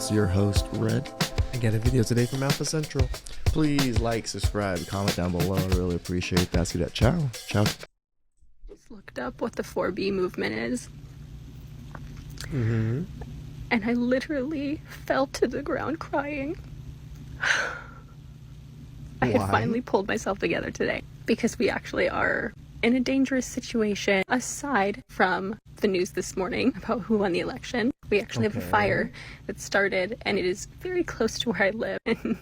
is your host, Red. I get a video today from Alpha Central. Please like, subscribe, comment down below. I really appreciate that. See that? Ciao. Just looked up what the 4B movement is. Mm-hmm. And I literally fell to the ground crying. I had finally pulled myself together today because we actually are in a dangerous situation. Aside from the news this morning about who won the election, we actually have a fire that started, and it is very close to where I live, and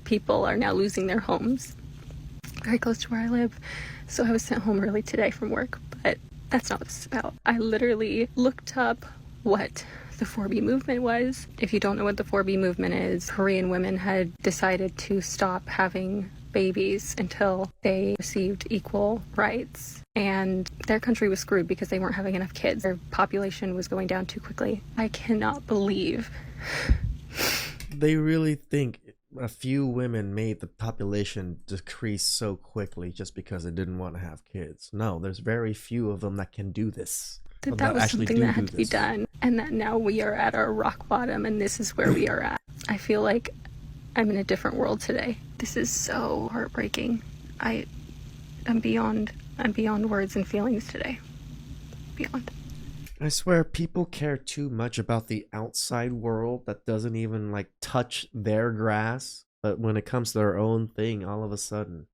people are now losing their homes very close to where I live. So I was sent home early today from work, but that's not what this is about. I literally looked up what the 4B movement was. If you don't know what the 4B movement is, Korean women had decided to stop having babies until they received equal rights, and their country was screwed because they weren't having enough kids. Their population was going down too quickly. I cannot believe they really think a few women made the population decrease so quickly just because they didn't want to have kids. No, there's very few of them that can do this. That was something that had to be done, and that now we are at our rock bottom, and this is where we are at. I feel like I'm in a different world today. This is so heartbreaking. I'm beyond words and feelings today. Beyond. I swear people care too much about the outside world that doesn't even like touch their grass, but when it comes to their own thing, all of a sudden.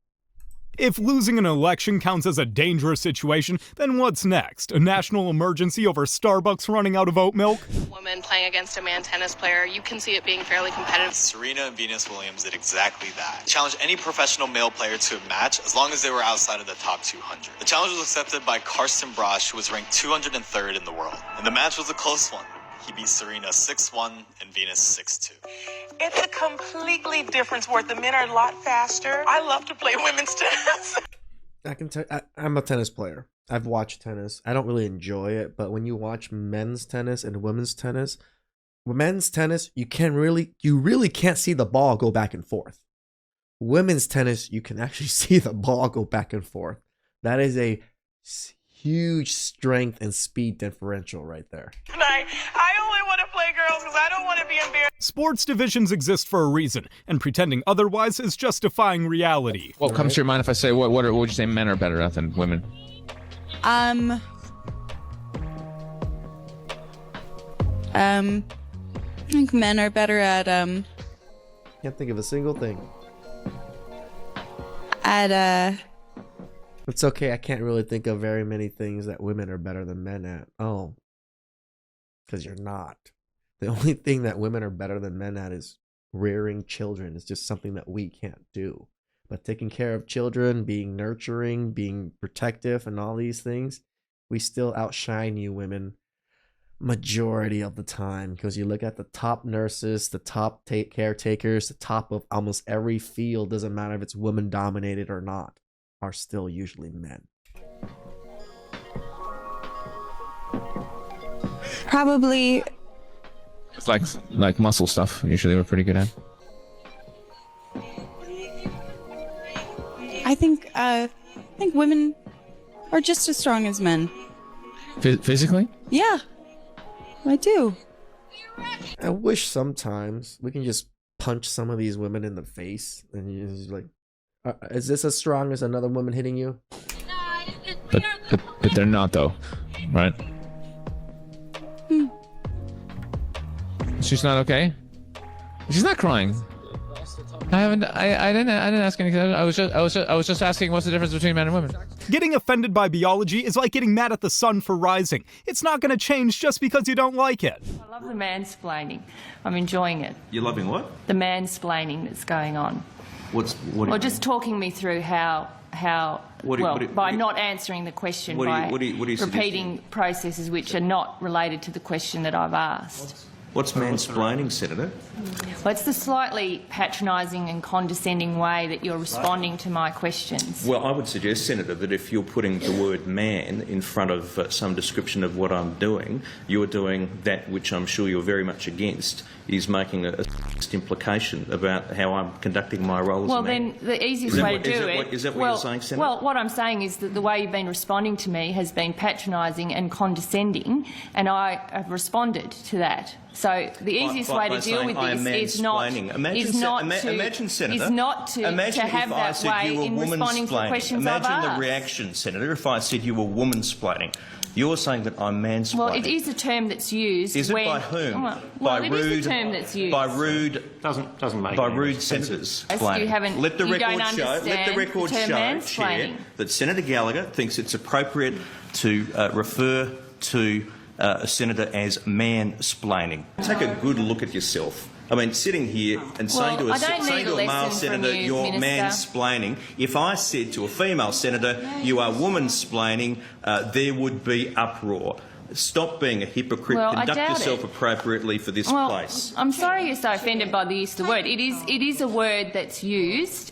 If losing an election counts as a dangerous situation, then what's next? A national emergency over Starbucks running out of oat milk? Woman playing against a man tennis player, you can see it being fairly competitive. Serena and Venus Williams did exactly that. Challenged any professional male player to a match as long as they were outside of the top 200. The challenge was accepted by Karsten Brosch, who was ranked 203rd in the world. And the match was a close one. He beat Serena 6-1 and Venus 6-2. It's a completely different sport. The men are a lot faster. I love to play women's tennis. I can tell I'm a tennis player. I've watched tennis. I don't really enjoy it, but when you watch men's tennis and women's tennis, you really can't see the ball go back and forth. Women's tennis, you can actually see the ball go back and forth. That is a huge strength and speed differential right there. I only want to play girls because I don't want to be embarrassed. Sports divisions exist for a reason, and pretending otherwise is just defying reality. What comes to your mind if I say what would you say men are better at than women? I think men are better at Can't think of a single thing. It's okay, I can't really think of very many things that women are better than men at. Oh, because you're not. The only thing that women are better than men at is rearing children. It's just something that we can't do. But taking care of children, being nurturing, being protective, and all these things, we still outshine you women majority of the time. Because you look at the top nurses, the top caretakers, the top of almost every field, doesn't matter if it's woman dominated or not, are still usually men. probably. It's like muscle stuff. Usually we're pretty good at. I think women are just as strong as men. Physically? Yeah, I do. I wish sometimes we can just punch some of these women in the face and you're just like, is this as strong as another woman hitting you? But they're not though, right? She's not okay. She's not crying. I didn't ask anything. I was just asking what's the difference between men and women. Getting offended by biology is like getting mad at the sun for rising. It's not going to change just because you don't like it. I love the mansplaining. I'm enjoying it. You're loving what? The mansplaining that's going on. What? Just talking me through how by not answering the question, by repeating processes which are not related to the question that I've asked. What's mansplaining, Senator? Well, it's the slightly patronising and condescending way that you're responding to my questions. Well, I would suggest, Senator, that if you're putting the word man in front of some description of what I'm doing, you're doing that which I'm sure you're very much against, is making a implication about how I'm conducting my role as a man. Well, then the easiest way to do it... Is that what you're saying, Senator? Well, what I'm saying is that the way you've been responding to me has been patronising and condescending, and I have responded to that. So the easiest way to deal with this is not to have that way in responding to questions I've asked. Imagine the reaction, Senator, if I said you were woman-splaining. You're saying that I'm mansplaining. Well, it is a term that's used. Is it by whom? Well, it is a term that's used. By rude senators. You haven't. Let the you record don't show. Let the record show, Chair, that Senator Gallagher thinks it's appropriate to refer to a senator as mansplaining. Take a good look at yourself. I mean, sitting here and saying to a male senator, you're mansplaining. If I said to a female senator, you are womansplaining, there would be uproar. Stop being a hypocrite. Conduct yourself appropriately for this place. I'm sorry you're so offended by the use of the word. It is a word that's used.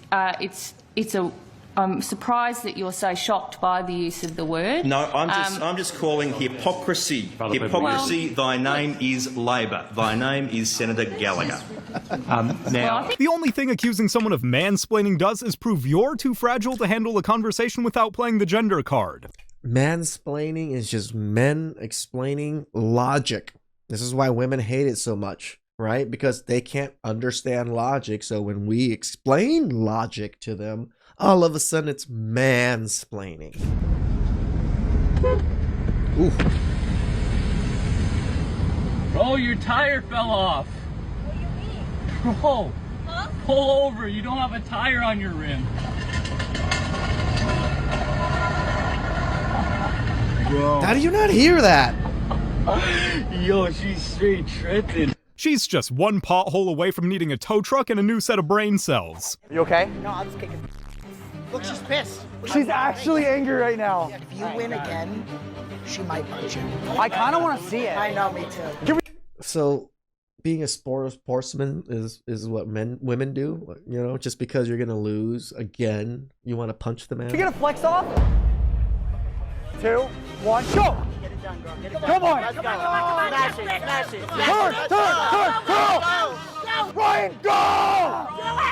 I'm surprised that you're so shocked by the use of the word. No, I'm just calling hypocrisy. Hypocrisy. Thy name is Labor. Thy name is Senator Gallagher. The only thing accusing someone of mansplaining does is prove you're too fragile to handle a conversation without playing the gender card. Mansplaining is just men explaining logic. This is why women hate it so much, right? Because they can't understand logic. So when we explain logic to them, all of a sudden it's mansplaining. Ooh. Bro, your tire fell off. What do you mean? Bro, pull over. You don't have a tire on your rim. Bro. How do you not hear that? Yo, she's straight tripping. She's just one pothole away from needing a tow truck and a new set of brain cells. You okay? No, I'm just kicking. Look, she's pissed. She's actually angry right now. If you win again, she might punch you. I kind of want to see it. I know, me too. So, being a sportsman is what women do. You know, just because you're gonna lose again, you want to punch the man. You gonna flex off? 2, 1, go! Get it done, girl. Get it done. Come on! Let's go. Smash it, smash it. Turn! Go! Ryan, go!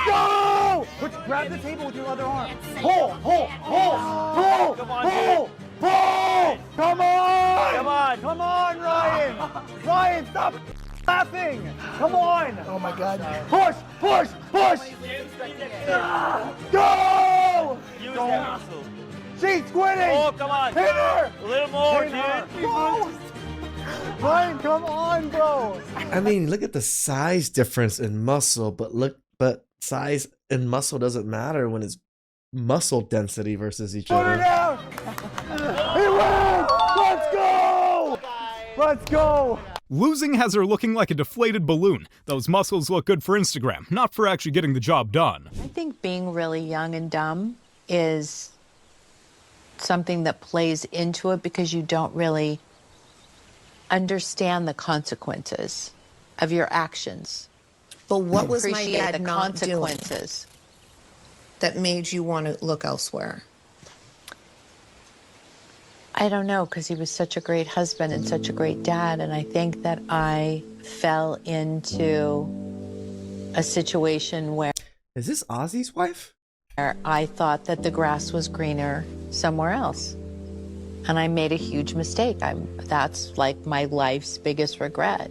Go! Grab the table with your other arm. Pull! Come on! Come on, Ryan! Ryan, stop laughing! Come on! Oh my God. Push! Go! She's quitting! Oh, come on. Hit her! A little more, dude. Go. Ryan, come on, bro! I mean, look at the size difference in muscle, but size and muscle doesn't matter when it's muscle density versus each other. Put her down! He wins! Let's go! Let's go! Losing has her looking like a deflated balloon. Those muscles look good for Instagram, not for actually getting the job done. I think being really young and dumb is something that plays into it because you don't really understand the consequences of your actions. But what was my Appreciate dad the not doing consequences that made you want to look elsewhere? I don't know, because he was such a great husband and such a great dad, and I think that I fell into a situation where... Is this Ozzy's wife? I thought that the grass was greener somewhere else. And I made a huge mistake. That's like my life's biggest regret.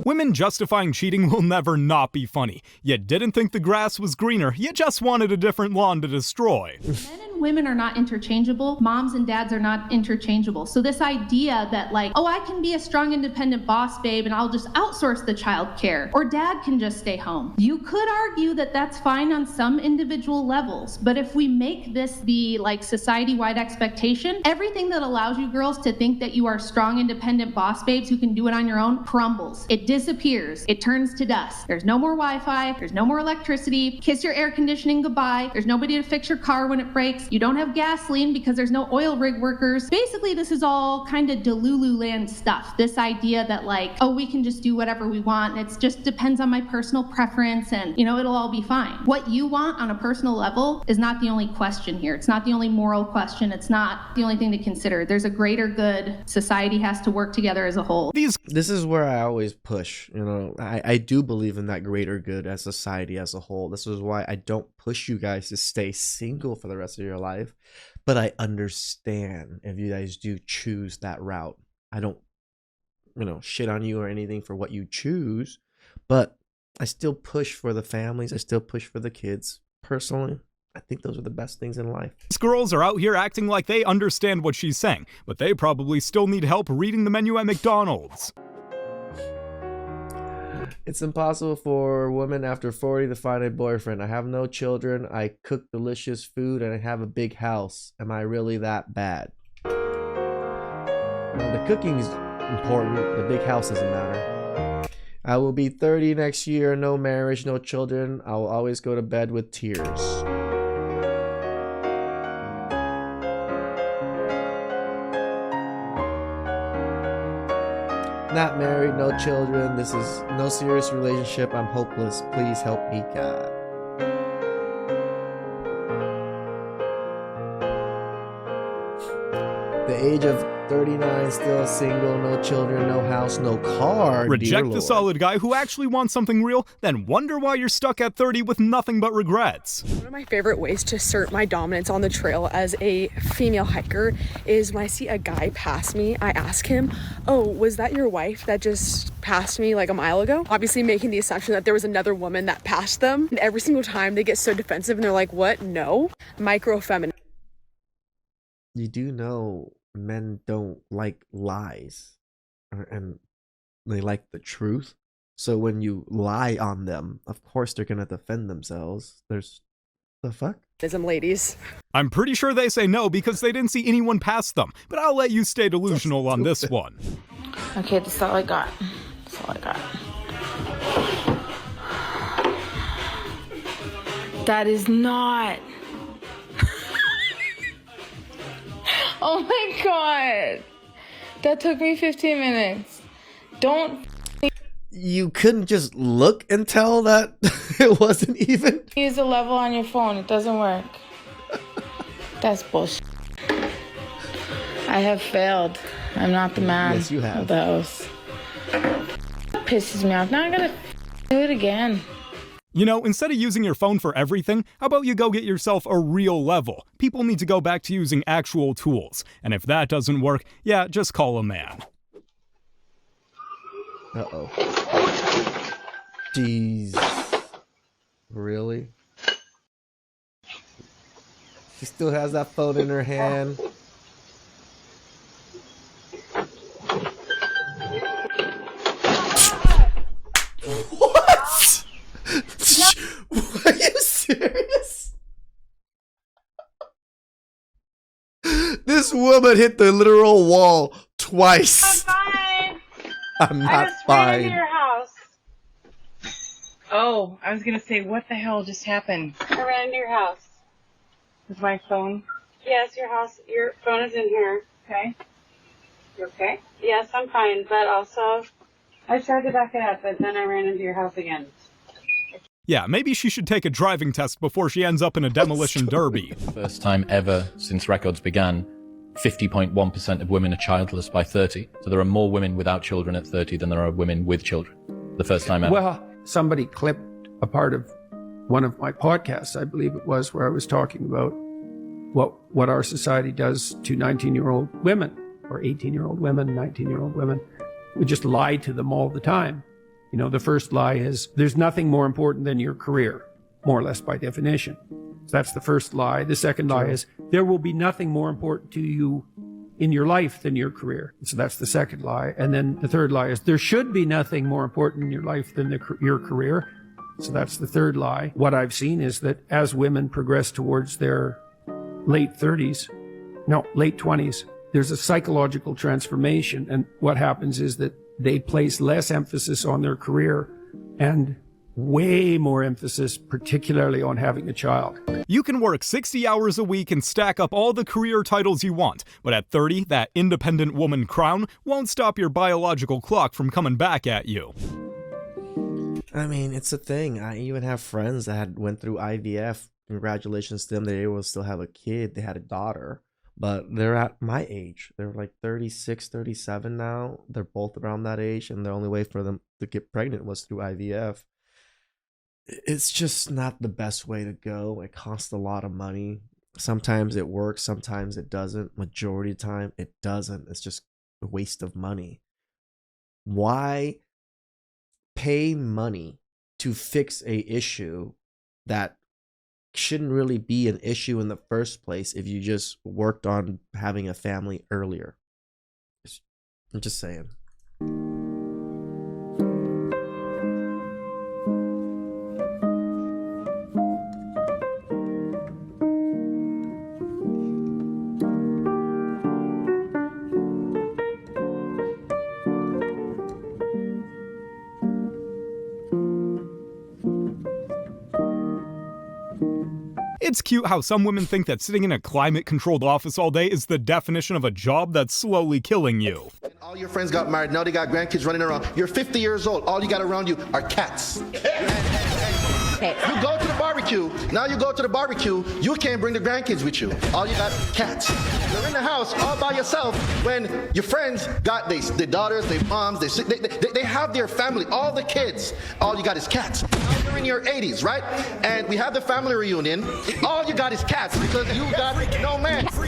Women justifying cheating will never not be funny. You didn't think the grass was greener, you just wanted a different lawn to destroy. Men and women are not interchangeable. Moms and dads are not interchangeable. So this idea that like, oh, I can be a strong, independent boss, babe, and I'll just outsource the child care, or dad can just stay home. You could argue that that's fine on some individual levels, but if we make this the like society-wide expectation, everything that allows you girls to think that you are strong, independent boss babes who can do it on your own crumbles. It disappears. It turns to dust. There's no more Wi-Fi. There's no more electricity. Kiss your air conditioning goodbye. There's nobody to fix your car when it breaks. You don't have gasoline because there's no oil rig workers. Basically, this is all kind of Delulu land stuff. This idea that like, oh, we can just do whatever we want. It just depends on my personal preference and, you know, it'll all be fine. What you want on a personal level is not the only question here. It's not the only moral question. It's not the only thing to consider. There's a greater good. Society has to work together as a whole. This is where I always push. You know, I do believe in that greater good as society as a whole. This is why I don't push you guys to stay single for the rest of your life. But I understand if you guys do choose that route. I don't shit on you or anything for what you choose, but I still push for the families. I still push for the kids. Personally, I think those are the best things in life. These girls are out here acting like they understand what she's saying, but they probably still need help reading the menu at McDonald's. It's impossible for women after 40 to find a boyfriend. I have no children. I cook delicious food and I have a big house. Am I really that bad? The cooking is important. The big house doesn't matter. I will be 30 next year. No marriage, no children. I will always go to bed with tears. Not married, no children. This is no serious relationship. I'm hopeless. Please help me, God. The age of 39, still single, no children, no house, no car. Reject the solid guy who actually wants something real, then wonder why you're stuck at 30 with nothing but regrets. One of my favorite ways to assert my dominance on the trail as a female hiker is when I see a guy pass me, I ask him, oh, was that your wife that just passed me like a mile ago? Obviously making the assumption that there was another woman that passed them. And every single time they get so defensive and they're like, what? No. Micro-feminine. You do know men don't like lies and they like the truth. So when you lie on them, of course they're gonna defend themselves. There's the fuck? Ladies. I'm pretty sure they say no because they didn't see anyone pass them, but I'll let you stay delusional on this one. Okay, that's all I got. That's all I got. That is not... Oh my god! That took me 15 minutes. Don't... You couldn't just look and tell that it wasn't even? Use the level on your phone. It doesn't work. That's bullshit. I have failed. I'm not the man Yes, you have. of the house. Pisses me off. Now I gotta do it again. You know, instead of using your phone for everything, how about you go get yourself a real level? People need to go back to using actual tools. And if that doesn't work, yeah, just call a man. Uh-oh. Jeez. Really? She still has that phone in her hand. What? Are you serious? This woman hit the literal wall twice. I'm fine. I'm not I just ran fine. into your house. Oh, I was gonna say, what the hell just happened? I ran into your house. With my phone? Yes, your phone is in here. Okay. You okay? Yes, I'm fine, but also I tried to back it up, but then I ran into your house again. Yeah, maybe she should take a driving test before she ends up in a demolition derby. First time ever since records began, 50.1% of women are childless by 30. So there are more women without children at 30 than there are women with children. The first time ever. Well, somebody clipped a part of one of my podcasts, I believe it was, where I was talking about what our society does to 19-year-old women, or 18-year-old women, 19-year-old women. We just lie to them all the time. You know, the first lie is, there's nothing more important than your career, more or less by definition. So that's the first lie. The second lie is, there will be nothing more important to you in your life than your career. So that's the second lie. And then the third lie is, there should be nothing more important in your life than your career. So that's the third lie. What I've seen is that as women progress towards their late 20s, there's a psychological transformation. And what happens is that they place less emphasis on their career and way more emphasis, particularly on having a child. You can work 60 hours a week and stack up all the career titles you want, but at 30, that independent woman crown won't stop your biological clock from coming back at you. I mean, it's a thing. I even have friends that went through IVF. Congratulations to them. They will still have a kid. They had a daughter. But they're at my age. They're like 36, 37 now. They're both around that age. And the only way for them to get pregnant was through IVF. It's just not the best way to go. It costs a lot of money. Sometimes it works. Sometimes it doesn't. Majority of the time, it doesn't. It's just a waste of money. Why pay money to fix a issue that shouldn't really be an issue in the first place if you just worked on having a family earlier? I'm just saying. It's cute how some women think that sitting in a climate-controlled office all day is the definition of a job that's slowly killing you. All your friends got married, now they got grandkids running around. You're 50 years old, all you got around you are cats. You go to the barbecue, now you go to the barbecue, you can't bring the grandkids with you. All you got, cats. You're in the house all by yourself when your friends got their daughters, their moms, they have their family, all the kids. All you got is cats. Now you're in your 80s, right? And we have the family reunion. All you got is cats because you got no man. So,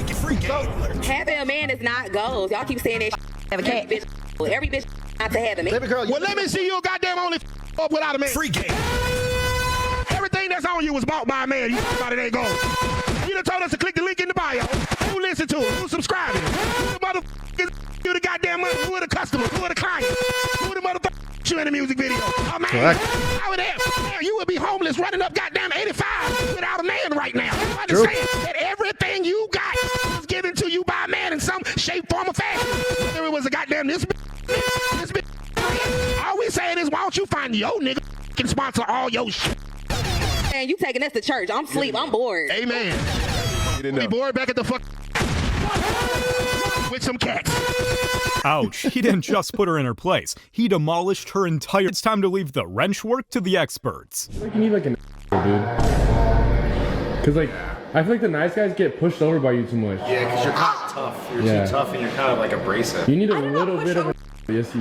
having a man is not goals. Y'all keep saying that have a cat. Every bitch not to have a man. Baby girl, well, let me see you goddamn only up without a man. Free game. Everything that's on you was bought by a man. You about it ain't gold. You done told us to click the link in the bio. Who listen to it? Who subscribing? Who the motherfuckers you the goddamn money? Who are the customers? Who are the clients? Who are the motherfuckers you in the music video? Oh man, how would that? You would be homeless running up goddamn 85 without a man right now. You understand that everything you got was given to you by a man in some shape, form, or fashion. Whether it was a goddamn this bitch. All we saying is, why don't you find your nigga can sponsor all your shit? Man, you taking us to church. I'm asleep. I'm bored. Amen. Be bored back at the fuck with some cats. Ouch, he didn't just put her in her place. He demolished her entire... It's time to leave the wrench work to the experts. Like, you need like an dude. Because like, I feel like the nice guys get pushed over by you too much. Yeah, because you're kind of tough. You're too tough and you're kind of like abrasive. You need a little bit of a... Yes.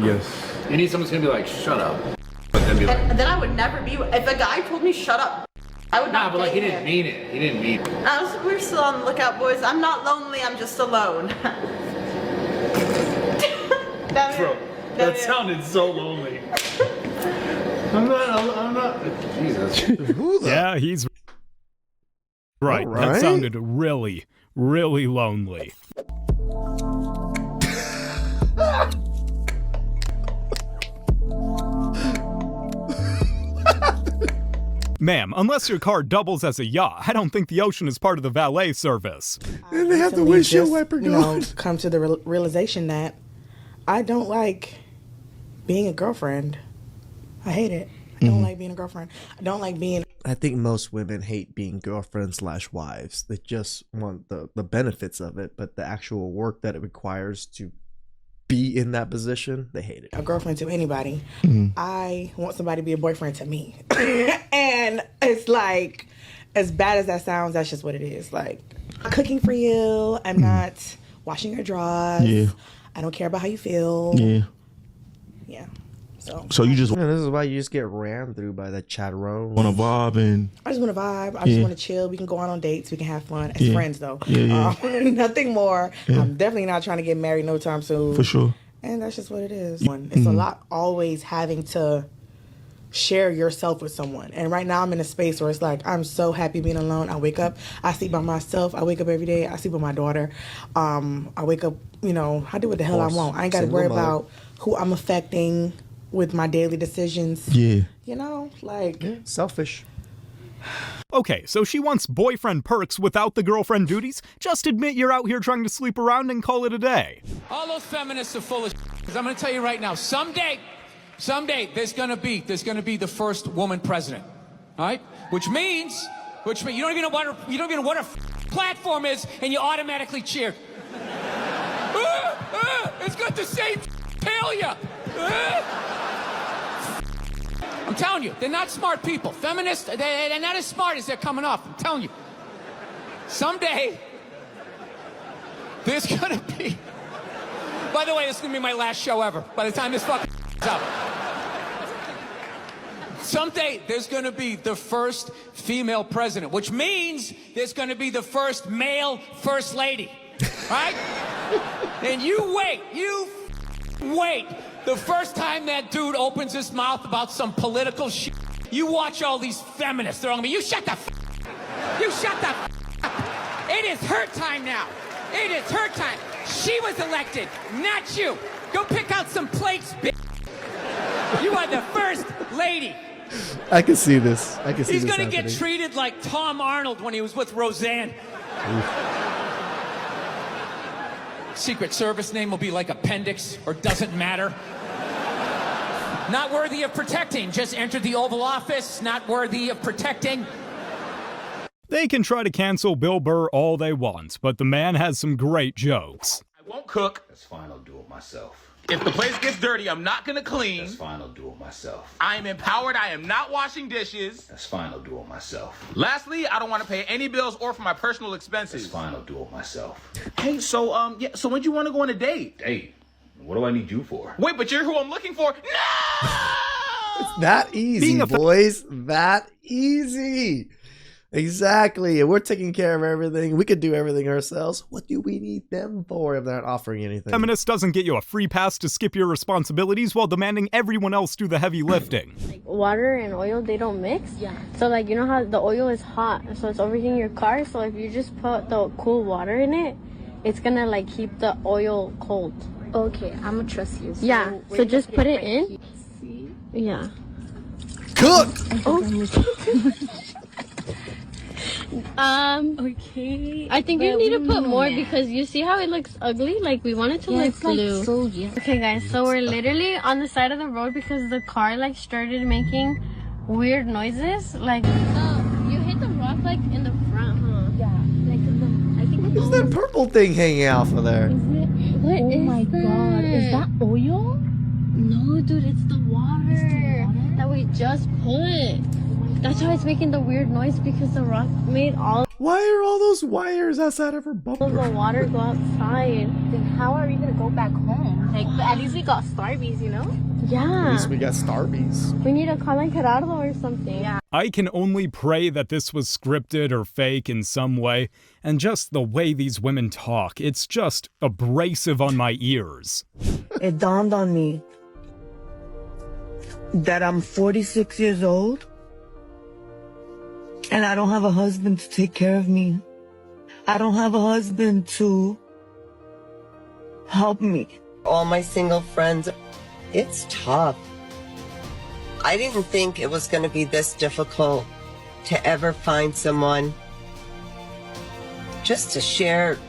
You need someone who's going to be like, shut up. But then be like... And then I would never be... If a guy told me shut up, I would not. Nah, but like, he didn't mean it. He didn't mean it. We're still on the lookout, boys. I'm not lonely, I'm just alone. Bro, that sounded so lonely. I'm not. Jesus. Yeah, he's right. That sounded really, really lonely. Ma'am, unless your car doubles as a yacht, I don't think the ocean is part of the valet service. And they have the windshield wiper going. Come to the realization that I don't like being a girlfriend. I hate it. I don't like being a girlfriend. I don't like being... I think most women hate being girlfriends/wives. They just want the benefits of it, but the actual work that it requires to be in that position, they hate it. A girlfriend to anybody. I want somebody to be a boyfriend to me. And it's like, as bad as that sounds, that's just what it is. Like, I'm cooking for you. I'm not washing your drawers. Yeah. I don't care about how you feel. Yeah. So you just... Yeah, this is why you just get ran through by that chatterone. Want to vibe and... I just want to vibe. I just want to chill. We can go out on dates. We can have fun. As friends, though. Nothing more. I'm definitely not trying to get married no time soon. For sure. And that's just what it is. It's a lot always having to share yourself with someone. And right now I'm in a space where it's like, I'm so happy being alone. I wake up, I sleep by myself. I wake up every day. I sleep with my daughter. I wake up, I do what the hell I want. I ain't got to worry about who I'm affecting with my daily decisions. Selfish. Okay, so she wants boyfriend perks without the girlfriend duties? Just admit you're out here trying to sleep around and call it a day. All those feminists are full of because I'm going to tell you right now, someday there's going to be the first woman president. All right? Which means you don't even know what her platform is, and you automatically cheer. It's good to say failure. I'm telling you, they're not smart people. Feminists, they're not as smart as they're coming off. I'm telling you. Someday, there's gonna be... By the way, this is gonna be my last show ever. By the time this fucking is out. Someday, there's gonna be the first female president, which means there's gonna be the first male first lady. Right? And you wait The first time that dude opens his mouth about some political shit, you watch all these feminists. They're all gonna be, you shut the You shut the up. It is her time now. It is her time. She was elected, not you. Go pick out some plates, bitch. You are the first lady. I can see this. I can see He's this gonna happening. get treated like Tom Arnold when he was with Roseanne. Secret Service name will be like Appendix or doesn't matter. Not worthy of protecting. Just entered the Oval Office. Not worthy of protecting. They can try to cancel Bill Burr all they want, but the man has some great jokes. I won't cook. That's fine, I'll do it myself. If the place gets dirty, I'm not gonna clean. That's fine, I'll do it myself. I am empowered. I am not washing dishes. That's fine, I'll do it myself. Lastly, I don't want to pay any bills or for my personal expenses. That's fine, I'll do it myself. Hey, so so when do you want to go on a date? Date? What do I need you for? Wait, but you're who I'm looking for. No! It's that easy, boys. That easy. Exactly. And we're taking care of everything. We could do everything ourselves. What do we need them for if they're not offering anything? Feminist doesn't get you a free pass to skip your responsibilities while demanding everyone else do the heavy lifting. Like water and oil, they don't mix. Yeah. So like, you know how the oil is hot, so it's overheating your car. So if you just put the cool water in it, it's gonna like keep the oil cold. Okay, I'm gonna trust you. So yeah. So just put it in. See? Yeah. Cook. Okay. I think you need to put more because you see how it looks ugly? Like we want it to look blue. Like so, yeah. Okay guys, so we're literally on the side of the road because the car like started making weird noises. Like, you hit the rock like in the front, huh? Yeah. Like I think What's that purple thing hanging out for there? Oh my god. Is that oil? No, dude, it's the water that we just put. That's why it's making the weird noise because the rock made all. Why are all those wires outside of her bumper? The water go outside. Then how are we gonna go back home? Like, but at least we got Starbies, you know? Yeah. At least we got Starbies. We need to call like Gerardo or something. Yeah. I can only pray that this was scripted or fake in some way, and just the way these women talk, it's just abrasive on my ears. It dawned on me that I'm 46 years old and I don't have a husband to take care of me. I don't have a husband to help me. All my single friends, it's tough. I didn't think it was going to be this difficult to ever find someone just to share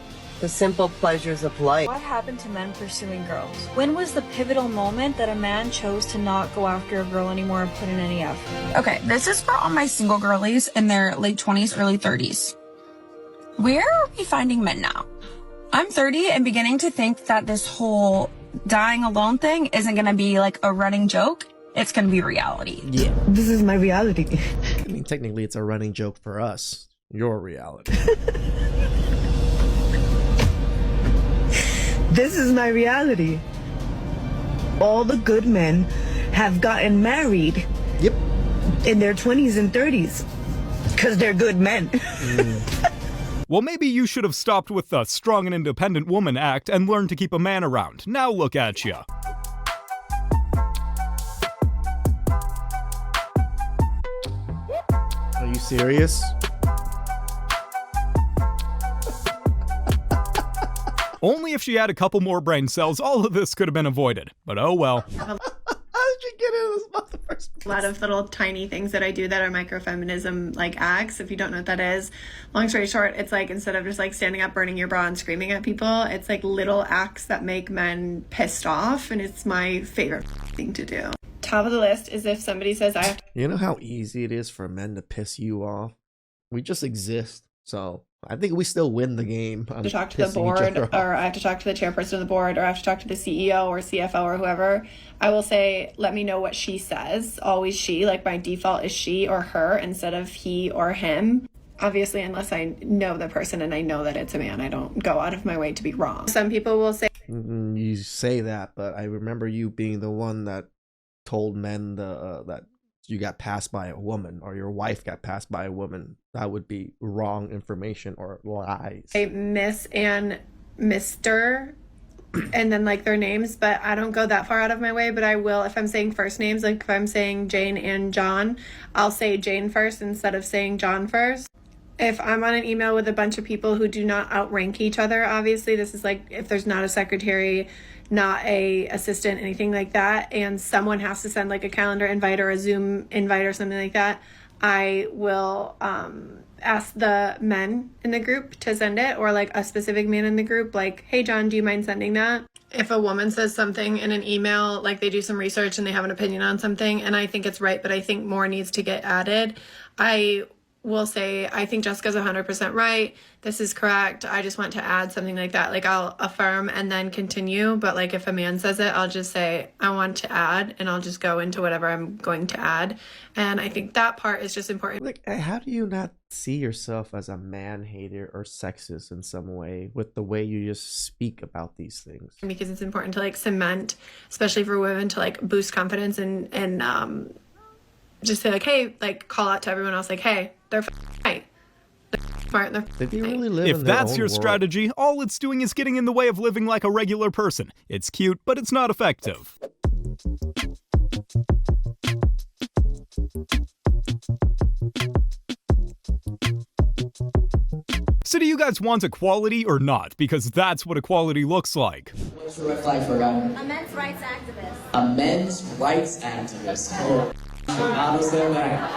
the simple pleasures of life. What happened to men pursuing girls? When was the pivotal moment that a man chose to not go after a girl anymore and put in any effort? Okay, this is for all my single girlies in their late 20s, early 30s. Where are we finding men now? I'm 30 and beginning to think that this whole dying alone thing isn't going to be like a running joke. It's going to be reality. Yeah. This is my reality. I mean, technically, it's a running joke for us. Your reality. This is my reality. All the good men have gotten married. Yep. In their 20s and 30s. Because they're good men. Well, maybe you should have stopped with the strong and independent woman act and learned to keep a man around. Now look at ya. Are you serious? Only if she had a couple more brain cells, all of this could have been avoided. But oh well. How did you get into this about the first place? A lot of little tiny things that I do that are microfeminism like acts. If you don't know what that is, long story short, it's like instead of just like standing up, burning your bra and screaming at people, it's like little acts that make men pissed off, and it's my favorite thing to do. Top of the list is if somebody says I have to. You know how easy it is for men to piss you off? We just exist, so I think we still win the game. To talk to the board, or I have to talk to the chairperson of the board, or I have to talk to the CEO or CFO or whoever, I will say, let me know what she says. Always she, like my default is she or her instead of he or him. Obviously, unless I know the person and I know that it's a man, I don't go out of my way to be wrong. Some people will say... You say that, but I remember you being the one that told men that you got passed by a woman or your wife got passed by a woman. That would be wrong information or lies. Miss and Mr. and then like their names, but I don't go that far out of my way. But I will, if I'm saying first names, like if I'm saying Jane and John, I'll say Jane first instead of saying John first. If I'm on an email with a bunch of people who do not outrank each other, obviously this is like if there's not a secretary, not a assistant, anything like that, and someone has to send like a calendar invite or a Zoom invite or something like that, I will ask the men in the group to send it, or like a specific man in the group, like, hey John, do you mind sending that? If a woman says something in an email, like they do some research and they have an opinion on something and I think it's right, but I think more needs to get added, I will say, I think Jessica's 100% right. This is correct. I just want to add something like that. Like I'll affirm and then continue. But like if a man says it, I'll just say, I want to add, and I'll just go into whatever I'm going to add. And I think that part is just important. Like, how do you not see yourself as a man hater or sexist in some way with the way you just speak about these things? Because it's important to like cement, especially for women, to like boost confidence and just say like, hey, like call out to everyone else like, hey, they're right. They're smart. Did they really live If in their that's own your world? strategy, all it's doing is getting in the way of living like a regular person. It's cute, but it's not effective. So do you guys want equality or not? Because that's what equality looks like. What's your red flag for a guy? A men's rights activist. A men's rights activist. Oh, I understand that.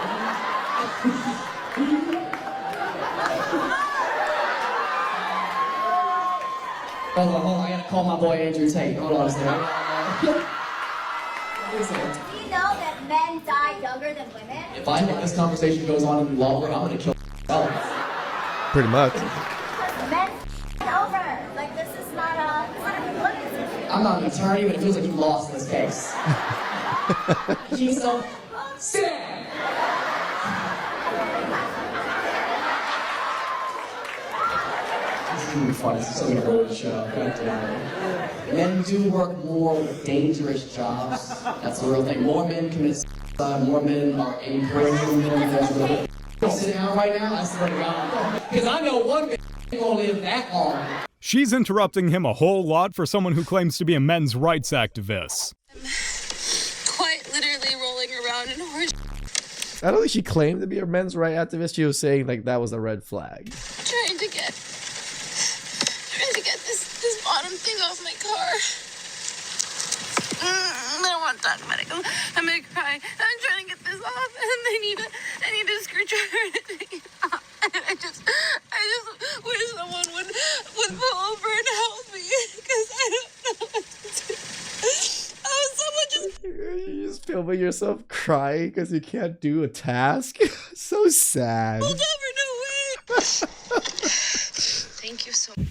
Hold on, I gotta call my boy Andrew Tate. Hold on a second. Do you know that men die younger than women? If I think this conversation goes on any longer, I'm gonna kill myself. Pretty much. Men over. Like this is not a political issue. I'm not an attorney, but it feels like you lost this case. He's so sad. This is gonna be fun. This is so gonna go with the show. God damn it. Men do work more dangerous jobs. That's the real thing. More men commit suicide. More men are in prison. I'm sitting down right now. I swear to God, because I know one man ain't gonna live that long. She's interrupting him a whole lot for someone who claims to be a men's rights activist. Quite literally rolling around in orange. I don't think she claimed to be a men's rights activist. She was saying like that was a red flag. Trying to get this bottom thing off my car. I don't want to talk about it. I'm gonna cry. I'm trying to get this off, and I need a screwdriver to take it off. And I just wish someone would pull over and help me because I don't know what to do. Someone just. You're just filming yourself crying because you can't do a task. So sad. Pulled over, no way. Thank you so much.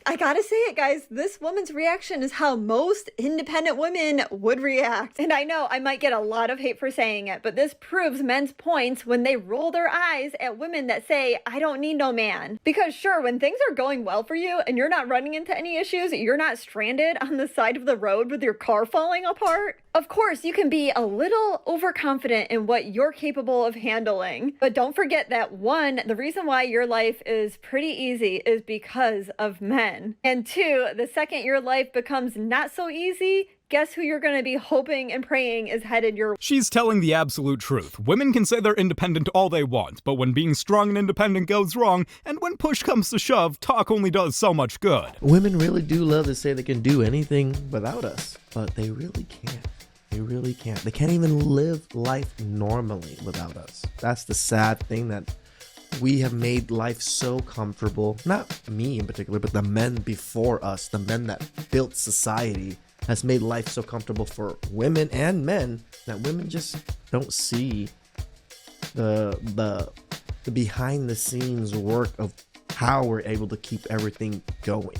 I gotta say it, guys. This woman's reaction is how most independent women would react. And I know I might get a lot of hate for saying it, but this proves men's points when they roll their eyes at women that say, I don't need no man. Because sure, when things are going well for you and you're not running into any issues, you're not stranded on the side of the road with your car falling apart. Of course, you can be a little overconfident in what you're capable of handling. But don't forget that one, the reason why your life is pretty easy is because of men. And two, the second your life becomes not so easy, guess who you're going to be hoping and praying is headed your way. She's telling the absolute truth. Women can say they're independent all they want, but when being strong and independent goes wrong, and when push comes to shove, talk only does so much good. Women really do love to say they can do anything without us, but they really can't. They really can't. They can't even live life normally without us. That's the sad thing, that we have made life so comfortable. Not me in particular, but the men before us, the men that built society, has made life so comfortable for women and men that women just don't see the behind the scenes work of how we're able to keep everything going.